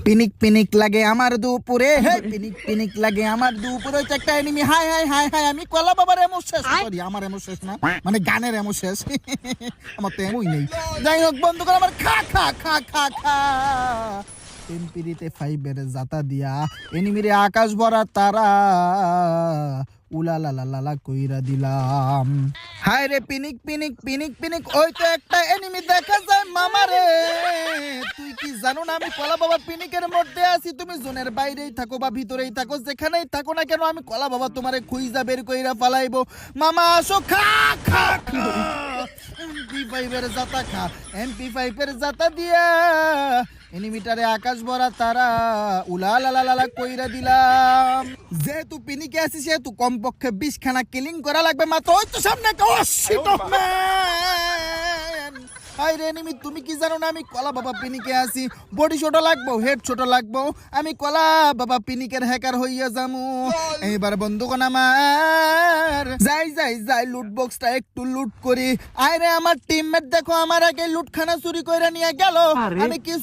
পিনিক পিনিক লাগে আমার দুপুরে, হে পিনিক পিনিক লাগে আমার দুপুরে। হচ্ছে একটা enemy. Hi hi hi hi, আমি কলা বাবার এমো শেষ। সরি, আমার এমো শেষ না, মানে গানের এমো শেষ। আমার তো এমই নেই। যাই হোক বন্ধু করে আমার খা খা খা খা খা টেম্পিরিতে ফাইবের জাতা দিয়া এনিমিরে আকাশ ভরা তারা উলা লা লা লা লা কইরা দিলাম। হায় রে পিনিক পিনিক পিনিক পিনিক, ওই তো একটা এনিমি দেখা যায় মামা রে। তুই কি জানো না আমি কলা বাবা পিনিকের মধ্যে আছি? তুমি জোনের বাইরেই থাকো বা ভিতরেই থাকো, যেখানেই থাকো না কেন, আমি কলা বাবা তোমারে খুইজা বের কইরা ফালাইবো। মামা আসো, খা খা খা। MP5 এর জাতা খা, MP5 এর জাতা দিয়া এনিমিটারে আকাশ ভরা তারা উলা লা লা লা কইরা দিলাম। যেহেতু পিনিকে আছি সেহেতু কমপক্ষে 20 খানা কিলিং করা লাগবে মাত্র। ওই তো সামনে একটা অশিট ম্যান। হাই রে এনিমি, তুমি কি জানো না আমি কলা বাবা পিনিকে আছি? বডি ছোট লাগবো, হেড ছোট লাগবো, আমি কলা বাবা পিনিকের হ্যাকার হইয়া যামু। এইবার বন্ধুগণ আমার যাই যাই যাই লুট বক্সটা একটু লুট করি। আয় রে আমার টিমমেট দেখো আমার আগে লুটখানা চুরি কইরা নিয়ে গেল। আমি কি